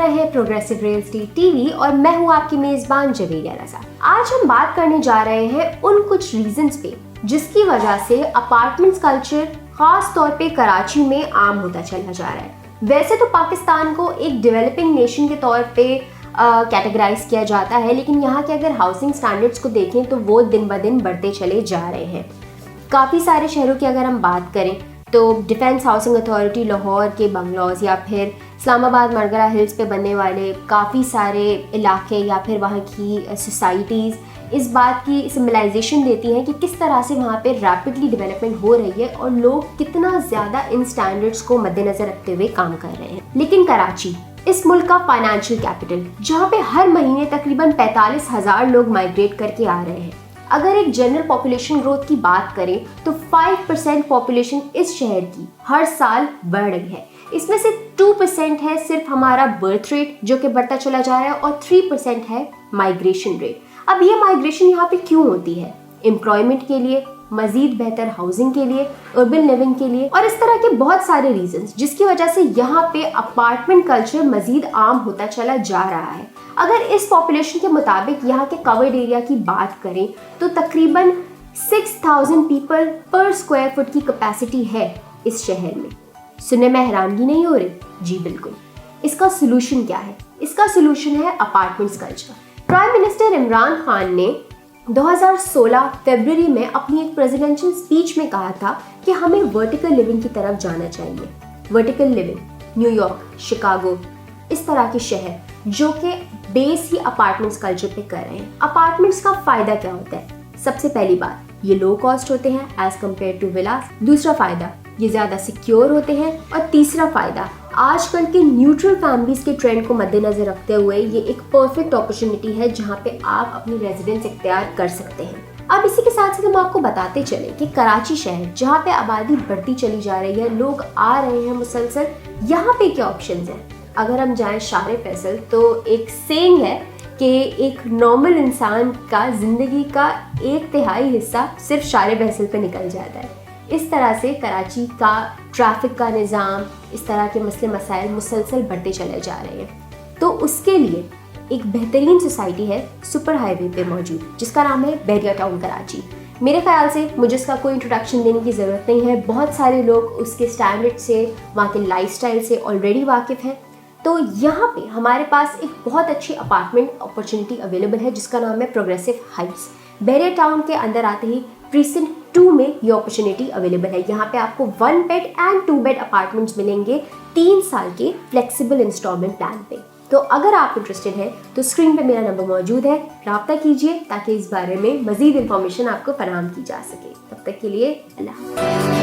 रहे हैं progressive real estate TV और मैं हूं आपकी मेजबान जवेरिया रजा। आज हम बात करने जा रहे हैं उन कुछ रीजंस पे जिसकी वजह से अपार्टमेंट्स कल्चर खास तौर पे कराची में आम होता चला जा रहा है। वैसे तो पाकिस्तान को एक डेवलपिंग नेशन के तौर पे कैटेगराइज किया जाता है, लेकिन यहाँ के अगर हाउसिंग स्टैंडर्ड्स को देखें तो वो दिन ब दिन बढ़ते चले जा रहे हैं। काफ़ी सारे शहरों की अगर हम बात करें तो डिफेंस हाउसिंग अथॉरिटी लाहौर के बंगलौज या फिर इस्लामाबाद मरगरा हिल्स पे बनने वाले काफ़ी सारे इलाके या फिर वहाँ की सोसाइटीज़ इस बात की सिम्बलाइजेशन देती हैं कि किस तरह से वहाँ पे रैपिडली डेवलपमेंट हो रही है और लोग कितना ज़्यादा इन स्टैंडर्ड्स को मद्देनज़र रखते हुए काम कर रहे हैं। लेकिन कराची इस मुल्क का फाइनेंशियल कैपिटल, जहाँ पे हर महीने तकरीबन 45,000 लोग माइग्रेट करके आ रहे हैं। अगर एक जनरल पॉपुलेशन ग्रोथ की बात करें तो 5% पॉपुलेशन इस शहर की हर साल बढ़ रही है। इसमें से 2% है सिर्फ हमारा बर्थ रेट जो कि बढ़ता चला जा रहा है और 3% है माइग्रेशन रेट। अब ये माइग्रेशन यहाँ पे क्यों होती है? एम्प्लॉयमेंट के लिए, मजीद बेहतर हाउसिंग के लिए, अर्बन लिविंग के लिए और इस तरह के बहुत सारे रीजंस जिसकी वजह से यहाँ पे अपार्टमेंट कल्चर मजीद आम होता चला जा रहा है। अगर इस पॉपुलेशन के मुताबिक यहाँ के कवर्ड एरिया की बात करें तो तकरीबन 6,000 पीपल पर स्क्वायर फुट की कैपेसिटी है इस शहर में। सुनने में हैरानगी नहीं हो रही? जी बिल्कुल। इसका सोल्यूशन क्या है? इसका सोल्यूशन है apartments culture. Prime minister Imran Khan ने 2016 फरवरी में अपनी एक प्रेसिडेंशियल स्पीच में कहा था कि हमें वर्टिकल लिविंग की तरफ जाना चाहिए। वर्टिकल लिविंग, न्यूयॉर्क, शिकागो, इस तरह के शहर जो कि बेस ही अपार्टमेंट्स कल्चर पे कर रहे हैं। अपार्टमेंट्स का फायदा क्या होता है? सबसे पहली बात, ये लो कॉस्ट होते हैं एज कम्पेयर टू विलास। दूसरा फायदा, ये ज्यादा सिक्योर होते हैं। और तीसरा फायदा, आजकल के न्यूट्रल फैमिलीज के ट्रेंड को मद्देनजर रखते हुए ये एक परफेक्ट अपॉर्चुनिटी है जहाँ पे आप अपनी रेजिडेंस इख्तियार कर सकते हैं। अब इसी के साथ साथ हम आपको बताते चले कि कराची शहर जहाँ पे आबादी बढ़ती चली जा रही है, लोग आ रहे हैं मुसलसल, यहाँ पे क्या ऑप्शंस हैं? अगर हम जाएं शारे फैसल तो एक सेइंग है कि एक नॉर्मल इंसान का जिंदगी का 1/3 हिस्सा सिर्फ शारे फैसल पे निकल जाता है। इस तरह से कराची का ट्रैफिक का निज़ाम, इस तरह के मसले मसाइल मुसलसल बढ़ते चले जा रहे हैं। तो उसके लिए एक बेहतरीन सोसाइटी है सुपर हाईवे पे मौजूद जिसका नाम है बहरिया टाउन कराची। मेरे ख्याल से मुझे इसका कोई इंट्रोडक्शन देने की ज़रूरत नहीं है, बहुत सारे लोग उसके स्टैंडर्ड से, वहाँ के लाइफस्टाइल से ऑलरेडी वाकिफ़ हैं। तो यहाँ पे हमारे पास एक बहुत अच्छी अपार्टमेंट अपॉर्चुनिटी अवेलेबल है जिसका नाम है प्रोग्रेसिव हाइट्स। बहरिया टाउन के अंदर आते ही प्रीसिंट 2 में ये अपॉर्चुनिटी अवेलेबल है। यहाँ पे आपको 1 बेड एंड 2 बेड अपार्टमेंट्स मिलेंगे 3 साल के फ्लेक्सिबल इंस्टॉलमेंट प्लान पे। तो अगर आप इंटरेस्टेड हैं तो स्क्रीन पे मेरा नंबर मौजूद है, राब्ता कीजिए ताकि इस बारे में मजीद इंफॉर्मेशन आपको फराहम की जा सके। तब तक के लिए अल्लाह।